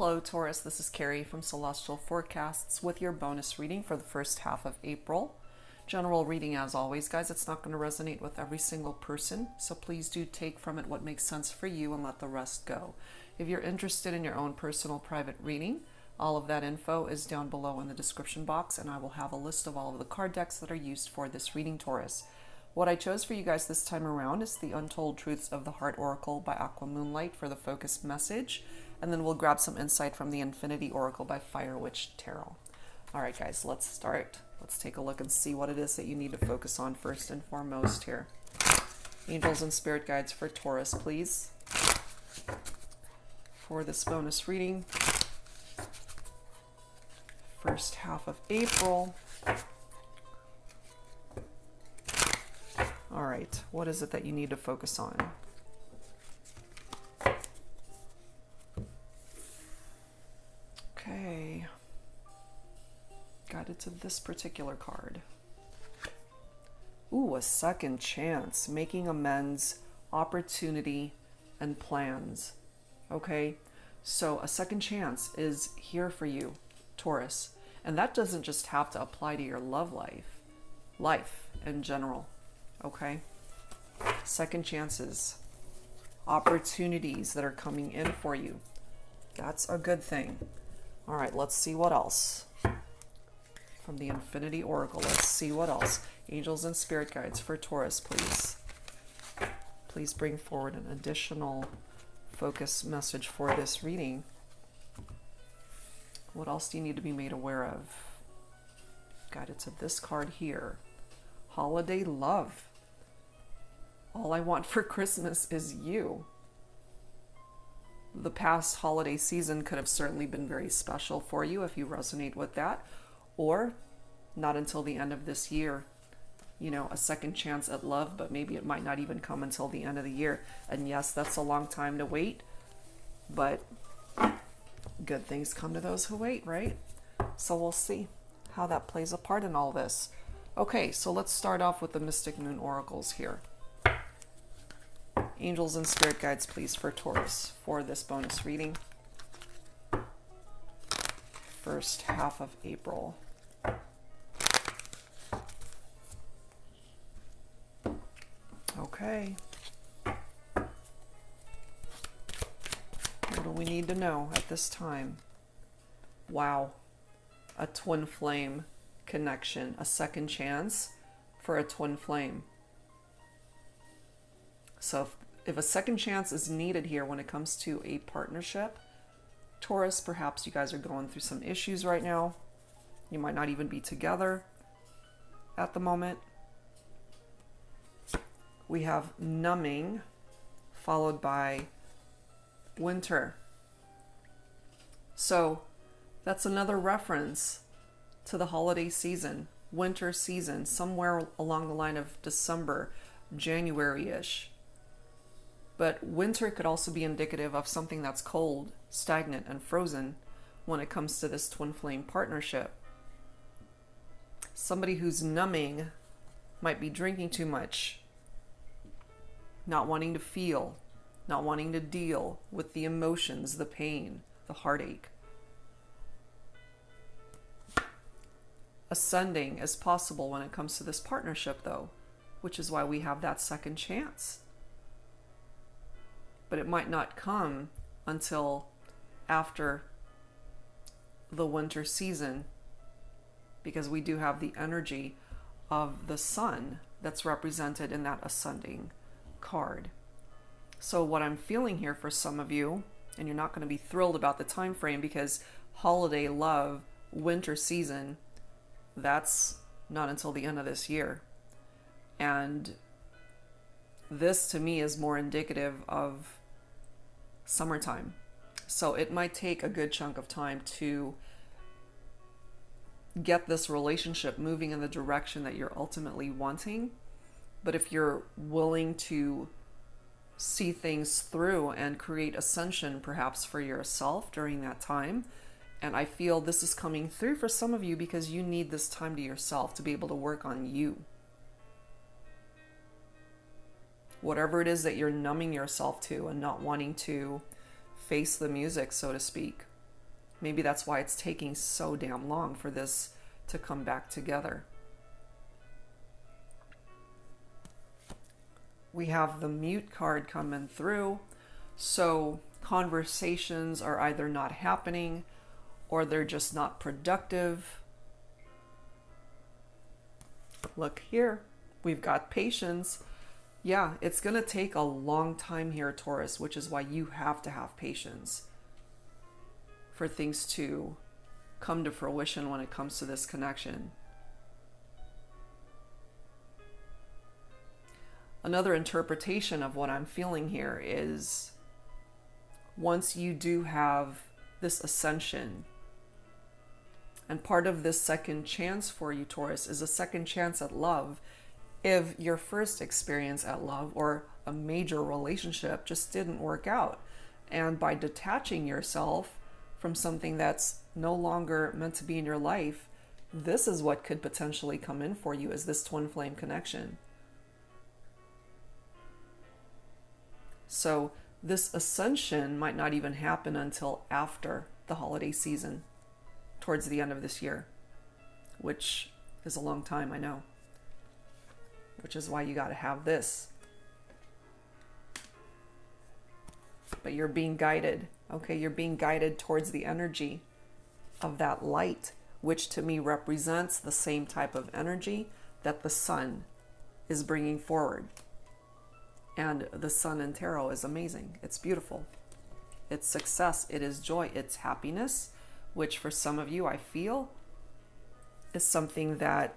Hello, Taurus. This is Carrie from Celestial Forecasts with your bonus reading for the first half of April. General reading, as always, guys. It's not going to resonate with every single person, so please do take from it what makes sense for you and let the rest go. If you're interested in your own personal private reading, all of that info is down below in the description box, and I will have a list of all of the card decks that are used for this reading, Taurus. What I chose for you guys this time around is the Untold Truths of the Heart Oracle by Aqua Moonlight for the focus message, and then we'll grab some insight from the Infinity Oracle by Fire Witch Tarot. All right, guys, let's start. Let's take a look and see what it is that you need to focus on first and foremost here. Angels and spirit guides for Taurus, please, for this bonus reading. First half of April. All right, what is it that you need to focus on? Okay. Guided to this particular card. Ooh, a second chance, making amends, opportunity, and plans. Okay, so a second chance is here for you, Taurus. And that doesn't just have to apply to your love life in general. Okay, second chances, opportunities that are coming in for you. That's a good thing. All right, let's see what else. From the Infinity Oracle, let's see what else. Angels and spirit guides for Taurus, please. Please bring forward an additional focus message for this reading. What else do you need to be made aware of? Guided to this card here. Holiday love. All I want for Christmas is you. The past holiday season could have certainly been very special for you if you resonate with that, or not until the end of this year. You know, a second chance at love, but maybe it might not even come until the end of the year. And yes, that's a long time to wait, but good things come to those who wait, right? So we'll see how that plays a part in all this. Okay, so let's start off with the Mystic Moon Oracles here. Angels and spirit guides, please, for Taurus for this bonus reading. First half of April. Okay. What do we need to know at this time? Wow. A twin flame connection. A second chance for a twin flame. So if a second chance is needed here when it comes to a partnership, Taurus, perhaps you guys are going through some issues right now. You might not even be together at the moment. We have numbing, followed by winter. So that's another reference to the holiday season, winter season, somewhere along the line of December, January-ish. But winter could also be indicative of something that's cold, stagnant, and frozen when it comes to this twin flame partnership. Somebody who's numbing might be drinking too much, not wanting to feel, not wanting to deal with the emotions, the pain, the heartache. Ascending is possible when it comes to this partnership, though, which is why we have that second chance. But it might not come until after the winter season, because we do have the energy of the sun that's represented in that ascending card. So what I'm feeling here for some of you, and you're not going to be thrilled about the time frame, because holiday love, winter season, that's not until the end of this year. And this to me is more indicative of summertime. So it might take a good chunk of time to get this relationship moving in the direction that you're ultimately wanting. But if you're willing to see things through and create ascension perhaps for yourself during that time, and I feel this is coming through for some of you because you need this time to yourself to be able to work on you. Whatever it is that you're numbing yourself to and not wanting to face the music, so to speak, Maybe that's why it's taking so damn long for this to come back together. We have the Mute card coming through. So conversations are either not happening or they're just not productive. Look here, we've got patience. Yeah, it's going to take a long time here, Taurus, which is why you have to have patience for things to come to fruition when it comes to this connection. Another interpretation of what I'm feeling here is once you do have this ascension, and part of this second chance for you, Taurus, is a second chance at love. If your first experience at love or a major relationship just didn't work out, and by detaching yourself from something that's no longer meant to be in your life, this is what could potentially come in for you, is this twin flame connection. So this ascension might not even happen until after the holiday season, towards the end of this year, which is a long time, I know. Which is why you got to have this. But you're being guided, okay? You're being guided towards the energy of that light, which to me represents the same type of energy that the sun is bringing forward. And the sun in tarot is amazing. It's beautiful. It's success. It is joy. It's happiness, which for some of you, I feel, is something that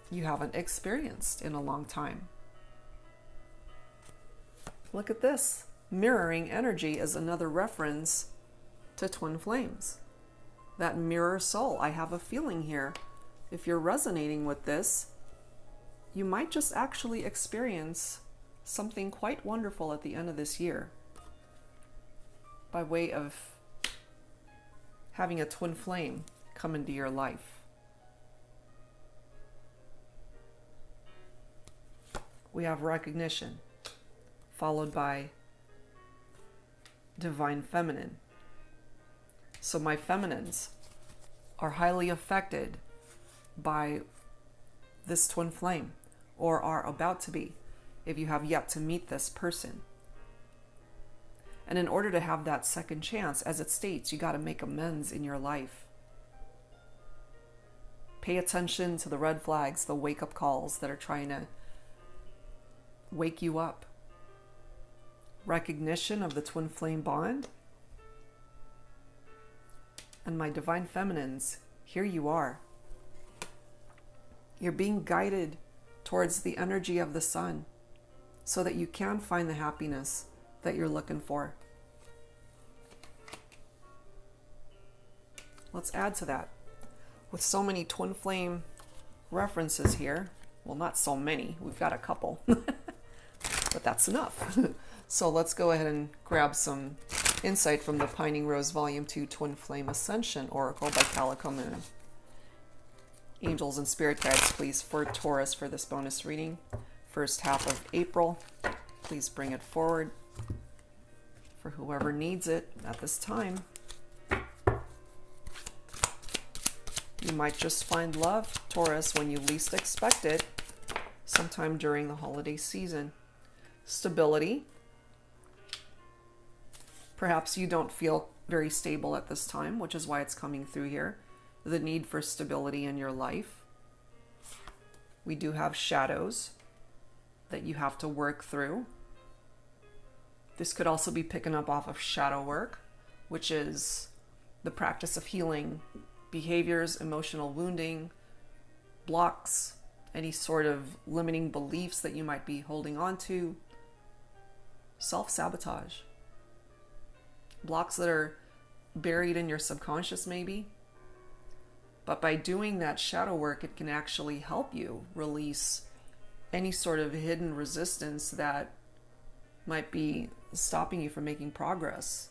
you haven't experienced in a long time. Look at this. Mirroring energy is another reference to twin flames. That mirror soul. I have a feeling here, if you're resonating with this, you might just actually experience something quite wonderful at the end of this year by way of having a twin flame come into your life. We have recognition, followed by divine feminine. So my feminines are highly affected by this twin flame, or are about to be, if you have yet to meet this person. And in order to have that second chance, as it states, you got to make amends in your life. Pay attention to the red flags, the wake-up calls that are trying to wake you up. Recognition of the twin flame bond. And my divine feminines, here you are. You're being guided towards the energy of the sun so that you can find the happiness that you're looking for. Let's add to that. With so many twin flame references here, well, not so many, we've got a couple, but that's enough. So let's go ahead and grab some insight from the Pining Rose Volume 2 Twin Flame Ascension Oracle by Calico Moon. Angels and spirit guides, please, for Taurus for this bonus reading. First half of April. Please bring it forward for whoever needs it at this time. You might just find love, Taurus, when you least expect it, sometime during the holiday season. Stability. Perhaps you don't feel very stable at this time, which is why it's coming through here. The need for stability in your life. We do have shadows that you have to work through. This could also be picking up off of shadow work, which is the practice of healing behaviors, emotional wounding, blocks, any sort of limiting beliefs that you might be holding on to, self-sabotage, blocks that are buried in your subconscious maybe. But by doing that shadow work, it can actually help you release any sort of hidden resistance that might be stopping you from making progress.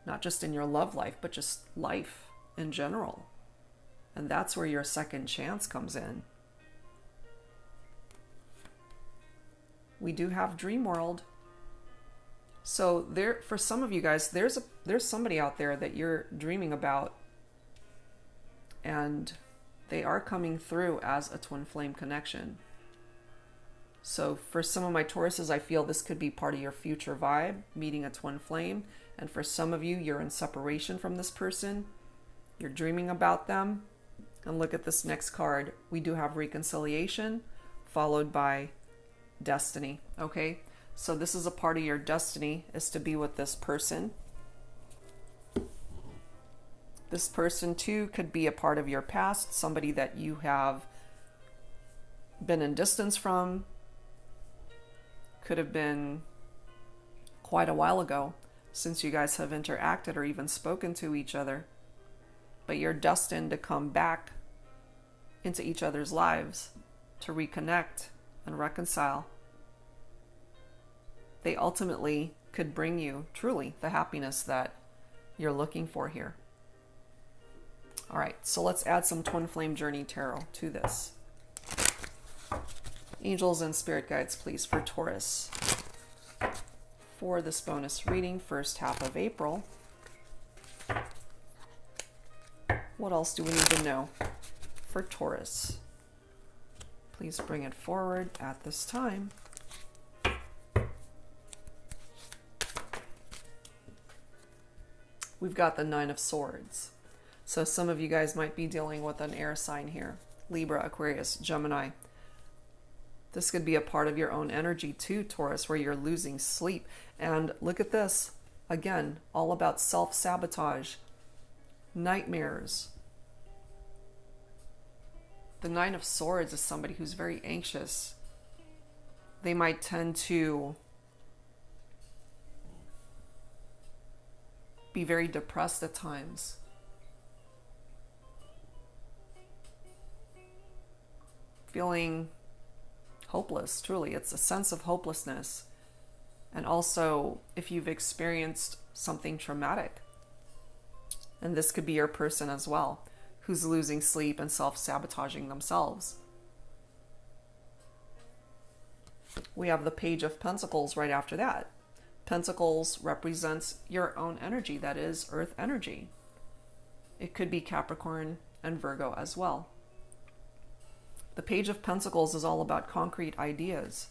Not just in your love life, but just life in general. And that's where your second chance comes in. We do have dream world. So there, for some of you guys, there's somebody out there that you're dreaming about, and they are coming through as a twin flame connection. So for some of my Tauruses, I feel this could be part of your future vibe, meeting a twin flame. And for some of you, you're in separation from this person. You're dreaming about them. And look at this next card. We do have reconciliation followed by destiny. Okay, so this is a part of your destiny, is to be with this person. This person too could be a part of your past, somebody that you have been in distance from. Could have been quite a while ago since you guys have interacted or even spoken to each other. But you're destined to come back into each other's lives to reconnect and reconcile. They ultimately could bring you truly the happiness that you're looking for here. All right, so let's add some Twin Flame Journey Tarot to this. Angels and spirit guides, please, for Taurus. For this bonus reading, first half of April. What else do we need to know for Taurus? Please bring it forward at this time. We've got the Nine of Swords. So some of you guys might be dealing with an air sign here. Libra, Aquarius, Gemini. This could be a part of your own energy too, Taurus, where you're losing sleep. And look at this. Again, all about self-sabotage, nightmares. The Nine of Swords is somebody who's very anxious. They might tend to be very depressed at times. Feeling hopeless, truly. It's a sense of hopelessness. And also, if you've experienced something traumatic, and this could be your person as well, who's losing sleep and self-sabotaging themselves. We have the Page of Pentacles right after that. Pentacles represents your own energy, that is earth energy. It could be Capricorn and Virgo as well. The Page of Pentacles is all about concrete ideas.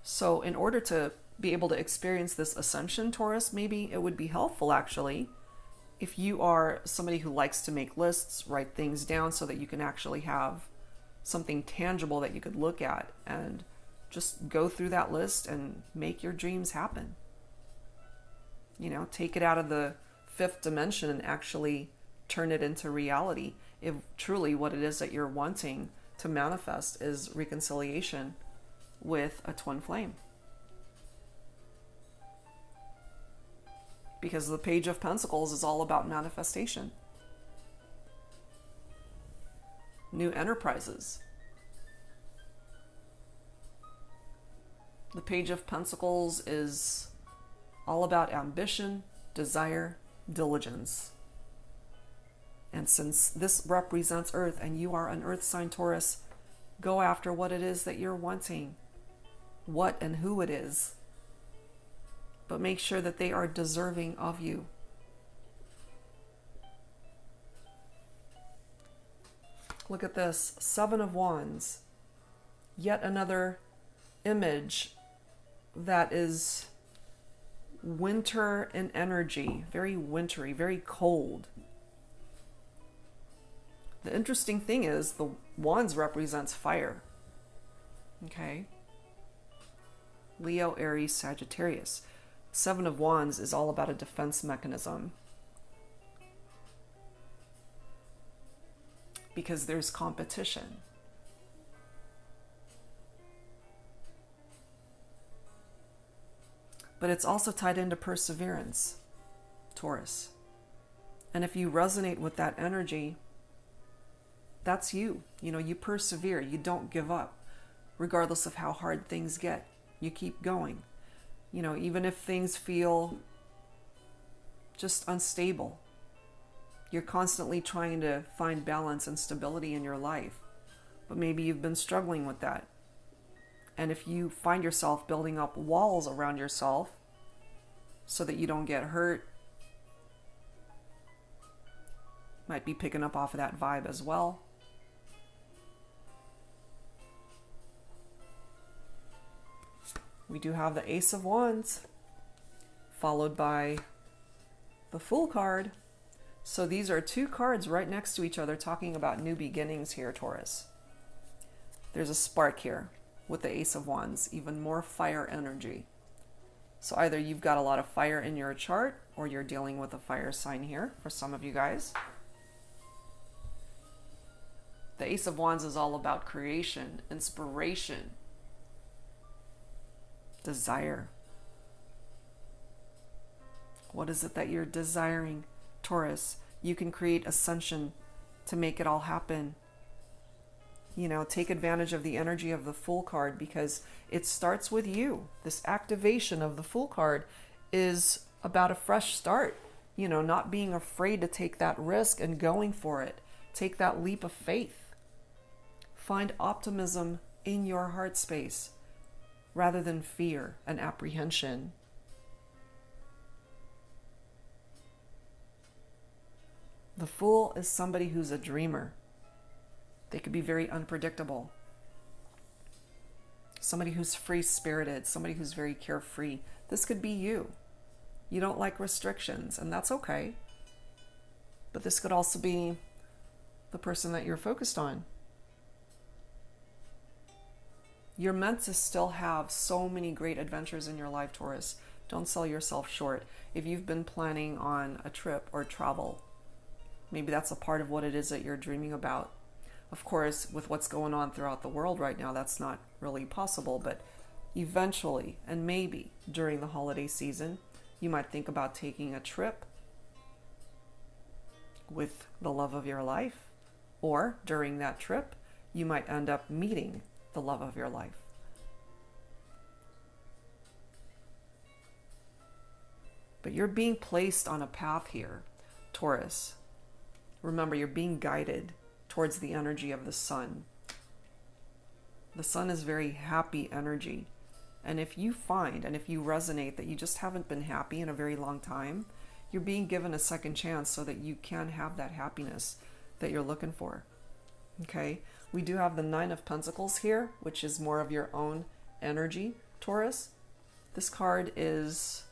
So in order to be able to experience this ascension, Taurus, maybe it would be helpful actually if you are somebody who likes to make lists, write things down so that you can actually have something tangible that you could look at and just go through that list and make your dreams happen. You know, take it out of the fifth dimension and actually turn it into reality. If truly what it is that you're wanting to manifest is reconciliation with a twin flame. Because the Page of Pentacles is all about manifestation. New enterprises. The Page of Pentacles is all about ambition, desire, diligence. And since this represents Earth and you are an Earth sign, Taurus, go after what it is that you're wanting, what and who it is. But make sure that they are deserving of you. Look at this, Seven of Wands. Yet another image that is winter in energy, very wintry, very cold. The interesting thing is the Wands represents fire. Okay? Leo, Aries, Sagittarius. Seven of Wands is all about a defense mechanism. Because there's competition. But it's also tied into perseverance, Taurus. And if you resonate with that energy, that's you. You know, you persevere. You don't give up. Regardless of how hard things get, you keep going. You know, even if things feel just unstable, you're constantly trying to find balance and stability in your life. But maybe you've been struggling with that. And if you find yourself building up walls around yourself, so that you don't get hurt. Might be picking up off of that vibe as well. We do have the Ace of Wands, followed by the Fool card. So these are two cards right next to each other talking about new beginnings here, Taurus. There's a spark here with the Ace of Wands, even more fire energy. So either you've got a lot of fire in your chart, or you're dealing with a fire sign here for some of you guys. The Ace of Wands is all about creation, inspiration, desire. What is it that you're desiring, Taurus? You can create ascension to make it all happen. You know, take advantage of the energy of the Fool card, because it starts with you. This activation of the Fool card is about a fresh start. You know, not being afraid to take that risk and going for it. Take that leap of faith. Find optimism in your heart space rather than fear and apprehension. The Fool is somebody who's a dreamer. They could be very unpredictable. Somebody who's free-spirited, somebody who's very carefree. This could be you. You don't like restrictions, and that's okay. But this could also be the person that you're focused on. You're meant to still have so many great adventures in your life, Taurus. Don't sell yourself short. If you've been planning on a trip or travel, maybe that's a part of what it is that you're dreaming about. Of course, with what's going on throughout the world right now, that's not really possible, but eventually, and maybe during the holiday season, you might think about taking a trip with the love of your life, or during that trip, you might end up meeting the love of your life. But you're being placed on a path here, Taurus. Remember, you're being guided towards the energy of the sun. The sun is very happy energy. And if you find, and if you resonate that you just haven't been happy in a very long time, you're being given a second chance so that you can have that happiness that you're looking for. Okay? We do have the Nine of Pentacles here, which is more of your own energy, Taurus. This card is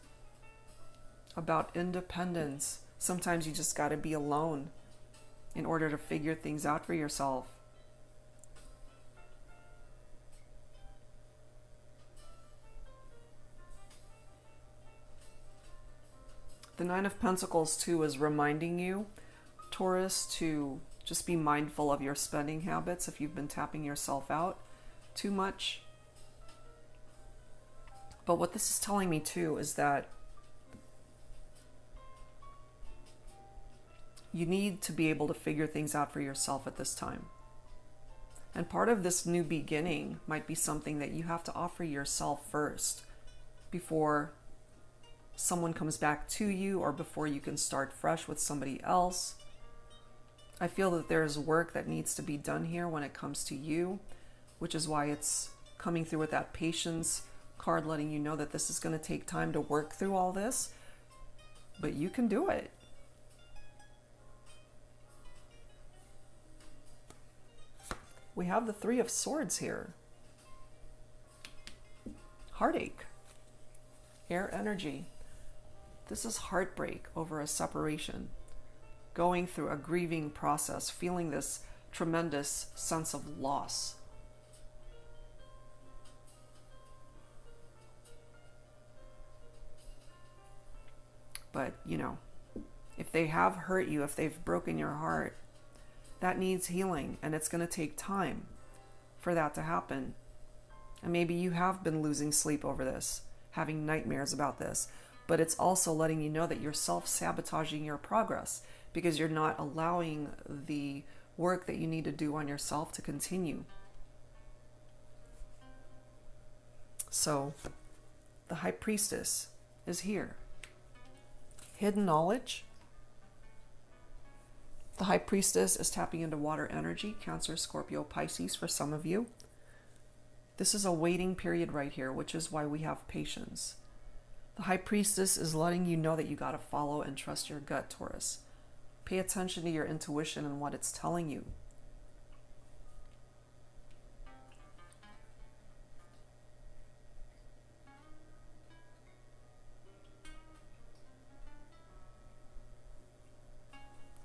about independence. Sometimes you just got to be alone in order to figure things out for yourself. The Nine of Pentacles too is reminding you, Taurus, to just be mindful of your spending habits if you've been tapping yourself out too much. But what this is telling me too is that you need to be able to figure things out for yourself at this time. And part of this new beginning might be something that you have to offer yourself first before someone comes back to you, or before you can start fresh with somebody else. I feel that there's work that needs to be done here when it comes to you, which is why it's coming through with that patience card, letting you know that this is going to take time to work through all this, but you can do it. We have the Three of Swords here. Heartache. Air energy. This is heartbreak over a separation. Going through a grieving process, feeling this tremendous sense of loss. But, you know, if they have hurt you, if they've broken your heart, that needs healing, and it's going to take time for that to happen. And maybe you have been losing sleep over this, having nightmares about this, but it's also letting you know that you're self-sabotaging your progress because you're not allowing the work that you need to do on yourself to continue. So, the High Priestess is here. Hidden knowledge. The High Priestess is tapping into water energy, Cancer, Scorpio, Pisces for some of you. This is a waiting period right here, which is why we have patience. The High Priestess is letting you know that you got to follow and trust your gut, Taurus. Pay attention to your intuition and what it's telling you.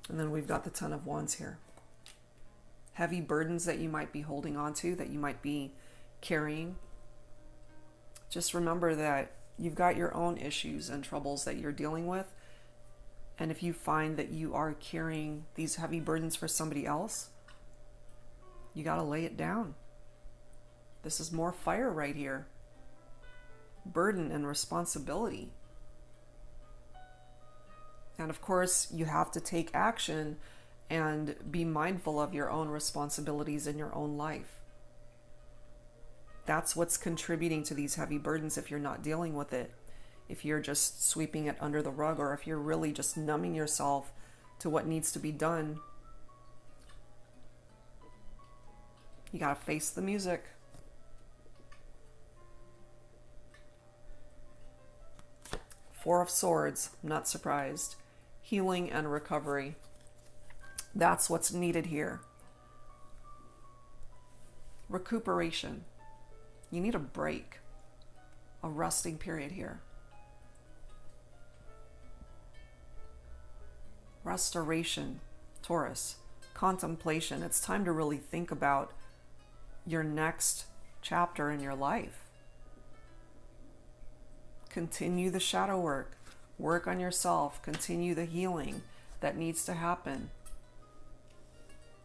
And then we've got the Ten of Wands here. Heavy burdens that you might be holding on to, that you might be carrying. Just remember that you've got your own issues and troubles that you're dealing with. And if you find that you are carrying these heavy burdens for somebody else, you got to lay it down. This is more fire right here. Burden and responsibility. And of course, you have to take action and be mindful of your own responsibilities in your own life. That's what's contributing to these heavy burdens if you're not dealing with it. If you're just sweeping it under the rug, or if you're really just numbing yourself to what needs to be done. You gotta face the music. Four of Swords, I'm not surprised. Healing and recovery. That's what's needed here. Recuperation. You need a break. A resting period here. Restoration, Taurus. Contemplation. It's time to really think about your next chapter in your life. Continue the shadow work. Work on yourself. Continue the healing that needs to happen.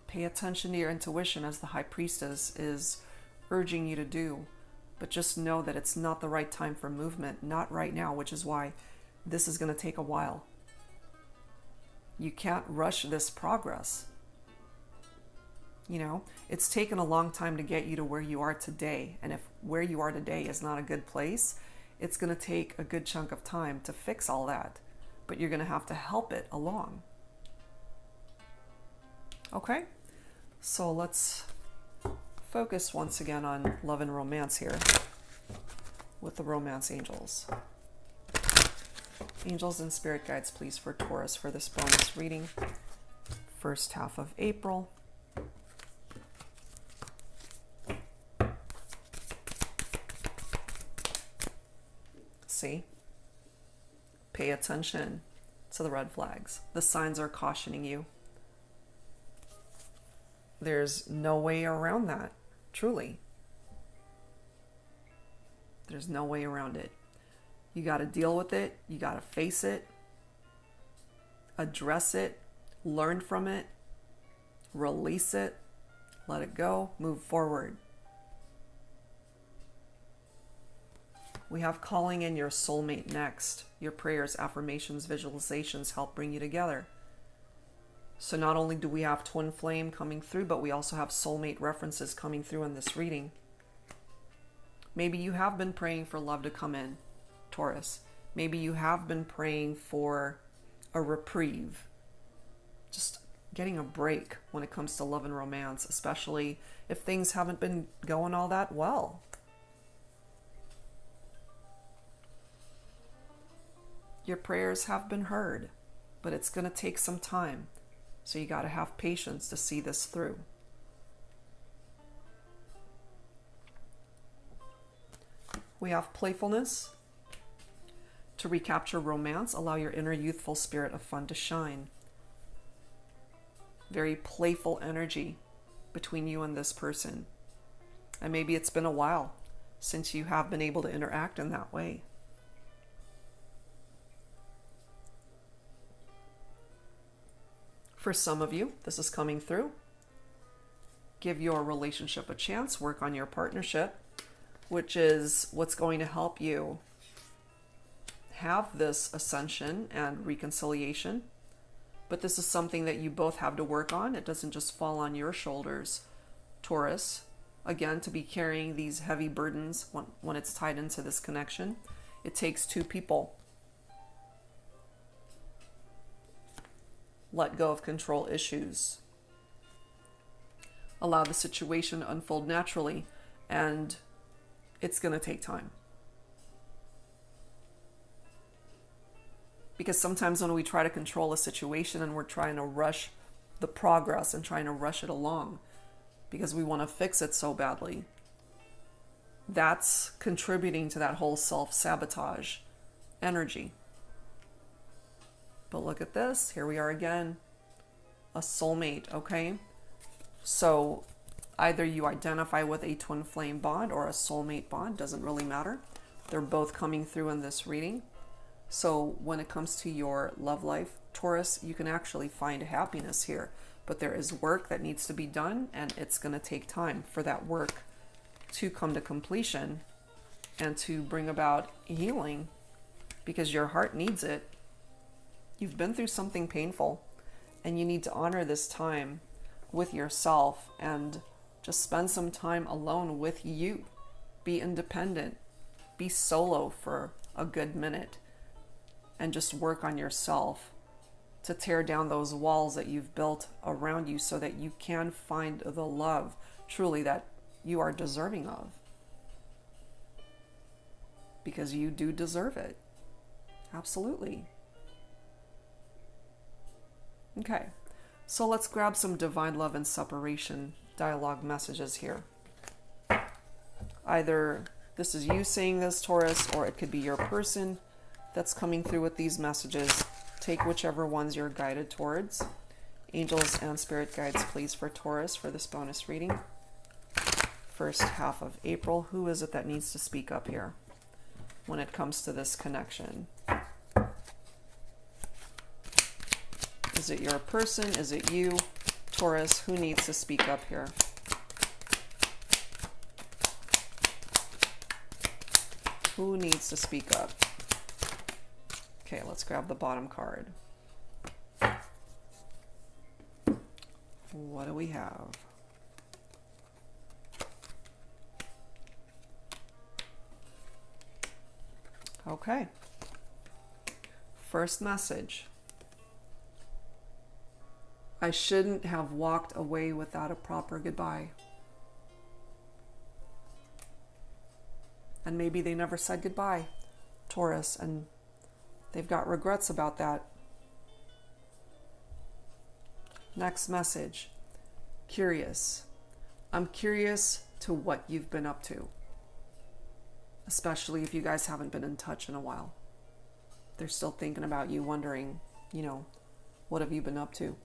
Pay attention to your intuition as the High Priestess is urging you to do. But just know that it's not the right time for movement. Not right now, which is why this is going to take a while. You can't rush this progress. You know, it's taken a long time to get you to where you are today. And if where you are today is not a good place, it's going to take a good chunk of time to fix all that. But you're going to have to help it along. Okay? So let's focus once again on love and romance here with the romance angels. Angels and spirit guides, please, for Taurus for this bonus reading. First half of April. See? Pay attention to the red flags. The signs are cautioning you. There's no way around that, truly. There's no way around it. You got to deal with it. You got to face it. Address it. Learn from it. Release it. Let it go. Move forward. We have calling in your soulmate next. Your prayers, affirmations, visualizations help bring you together. So not only do we have twin flame coming through, but we also have soulmate references coming through in this reading. Maybe you have been praying for love to come in, Taurus. Maybe you have been praying for a reprieve. Just getting a break when it comes to love and romance, especially if things haven't been going all that well. Your prayers have been heard, but it's going to take some time. So you got to have patience to see this through. We have playfulness. To recapture romance, allow your inner youthful spirit of fun to shine. Very playful energy between you and this person. And maybe it's been a while since you have been able to interact in that way. For some of you, this is coming through. Give your relationship a chance. Work on your partnership, which is what's going to help you have this ascension and reconciliation. But this is something that you both have to work on. It doesn't just fall on your shoulders, Taurus. Again, to be carrying these heavy burdens when it's tied into this connection, it takes two people. Let go of control issues. Allow the situation to unfold naturally, and it's going to take time. Because sometimes when we try to control a situation and we're trying to rush the progress and trying to rush it along because we want to fix it so badly, that's contributing to that whole self-sabotage energy. But look at this. Here we are again. A soulmate, okay? So either you identify with a twin flame bond or a soulmate bond, doesn't really matter. They're both coming through in this reading. So when it comes to your love life, Taurus, you can actually find happiness here. But there is work that needs to be done, and it's going to take time for that work to come to completion and to bring about healing, because your heart needs it. You've been through something painful, and you need to honor this time with yourself and just spend some time alone with you. Be independent. Be solo for a good minute and just work on yourself to tear down those walls that you've built around you so that you can find the love truly that you are deserving of. Because you do deserve it. Absolutely. Okay, so let's grab some divine love and separation dialogue messages here. Either this is you saying this, Taurus, or it could be your person that's coming through with these messages. Take whichever ones you're guided towards. Angels and spirit guides, please, for Taurus for this bonus reading. First half of April. Who is it that needs to speak up here when it comes to this connection? Is it your person? Is it you? Taurus, who needs to speak up here? Who needs to speak up? Okay, let's grab the bottom card. What do we have? Okay. First message. I shouldn't have walked away without a proper goodbye. And maybe they never said goodbye, Taurus, and they've got regrets about that. Next message. Curious. I'm curious to what you've been up to. Especially if you guys haven't been in touch in a while. They're still thinking about you, wondering, what have you been up to?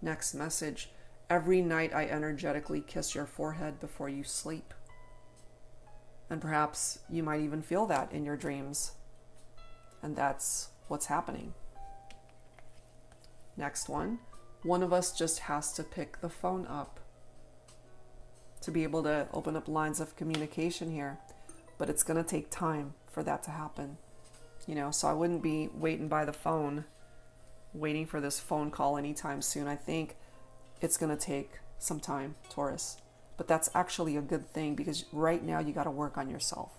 Next message. Every night I energetically kiss your forehead before you sleep. And perhaps you might even feel that in your dreams. And that's what's happening. Next one. One of us just has to pick the phone up to be able to open up lines of communication here. But it's going to take time for that to happen. So I wouldn't be waiting by the phone, waiting for this phone call anytime soon. I think it's going to take some time, Taurus. But that's actually a good thing, because right now you got to work on yourself.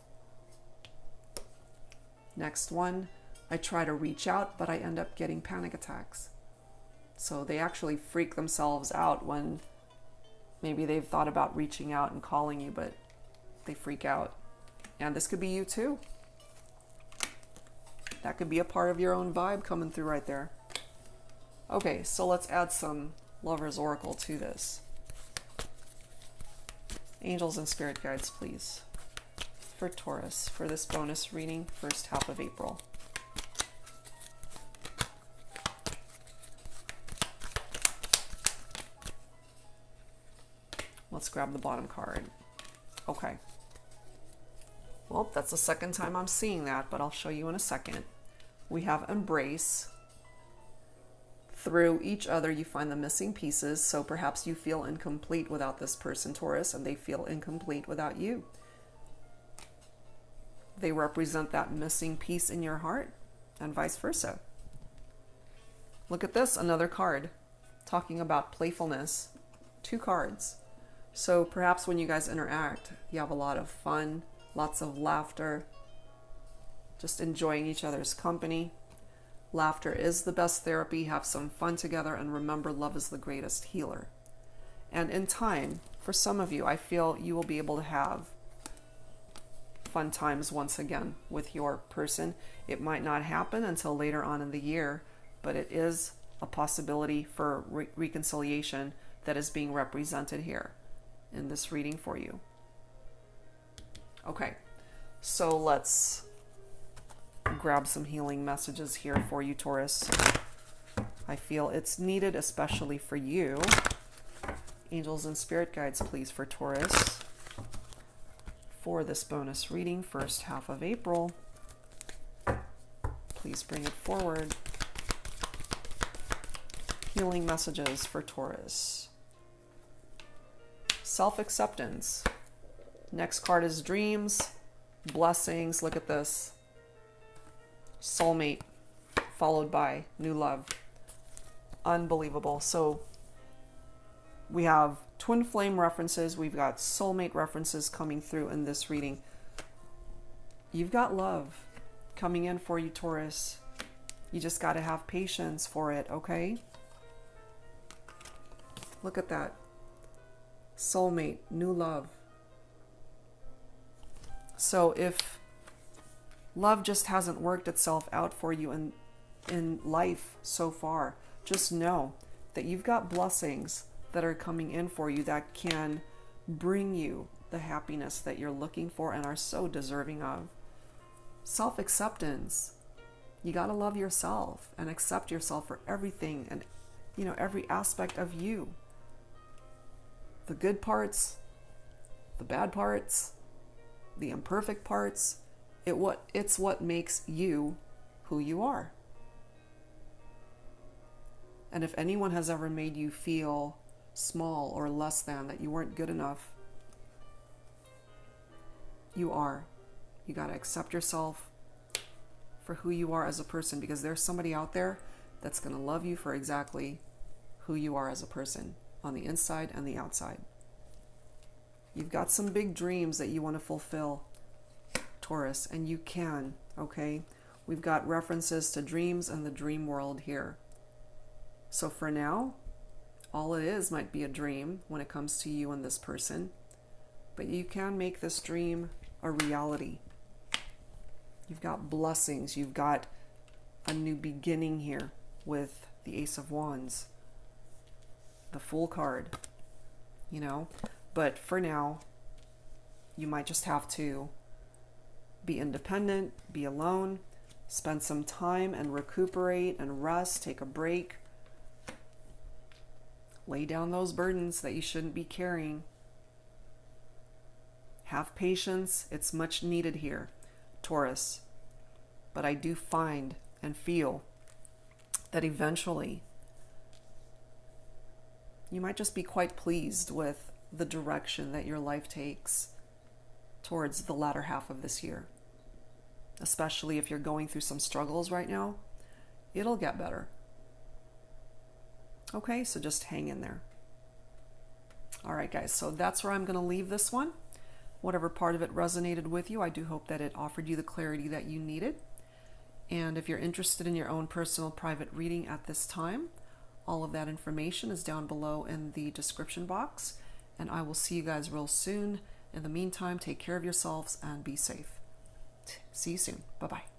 Next one. I try to reach out, but I end up getting panic attacks. So they actually freak themselves out when maybe they've thought about reaching out and calling you, but they freak out. And this could be you too. That could be a part of your own vibe coming through right there. Okay, so let's add some Lover's Oracle to this. Angels and spirit guides, please, for Taurus for this bonus reading, first half of April. Let's grab the bottom card. Okay. Well, that's the second time I'm seeing that, but I'll show you in a second. We have embrace. Through each other, you find the missing pieces, so perhaps you feel incomplete without this person, Taurus, and they feel incomplete without you. They represent that missing piece in your heart, and vice versa. Look at this, another card, talking about playfulness. 2 cards. So perhaps when you guys interact, you have a lot of fun, lots of laughter, just enjoying each other's company. Laughter is the best therapy. Have some fun together, and remember, love is the greatest healer. And in time, for some of you, I feel you will be able to have fun times once again with your person. It might not happen until later on in the year, but it is a possibility for reconciliation that is being represented here in this reading for you. Okay, so let's grab some healing messages here for you, Taurus. I feel it's needed, especially for you. Angels and spirit guides, please, for Taurus. For this bonus reading, first half of April. Please bring it forward. Healing messages for Taurus. Self-acceptance. Next card is dreams, blessings. Look at this. Soulmate, followed by new love. Unbelievable. So we have twin flame references. We've got soulmate references coming through in this reading. You've got love coming in for you, Taurus. You just got to have patience for it, okay? Look at that. Soulmate, new love. So if love just hasn't worked itself out for you in life so far, just know that you've got blessings that are coming in for you that can bring you the happiness that you're looking for and are so deserving of. Self-acceptance. You got to love yourself and accept yourself for everything and, every aspect of you. The good parts, the bad parts, the imperfect parts. It's what makes you who you are. And if anyone has ever made you feel small or less than, that you weren't good enough, you are. You got to accept yourself for who you are as a person, because there's somebody out there that's going to love you for exactly who you are as a person, on the inside and the outside. You've got some big dreams that you want to fulfill, Taurus, and you can, okay? We've got references to dreams and the dream world here. So for now, all it is might be a dream when it comes to you and this person, but you can make this dream a reality. You've got blessings. You've got a new beginning here with the Ace of Wands, the Fool card, But for now, you might just have to be independent, be alone, spend some time and recuperate and rest, take a break. Lay down those burdens that you shouldn't be carrying. Have patience. It's much needed here, Taurus. But I do find and feel that eventually you might just be quite pleased with the direction that your life takes towards the latter half of this year. Especially if you're going through some struggles right now, it'll get better. Okay, so just hang in there. All right, guys, so that's where I'm going to leave this one. Whatever part of it resonated with you, I do hope that it offered you the clarity that you needed. And if you're interested in your own personal private reading at this time, all of that information is down below in the description box. And I will see you guys real soon. In the meantime, take care of yourselves and be safe. See you soon. Bye-bye.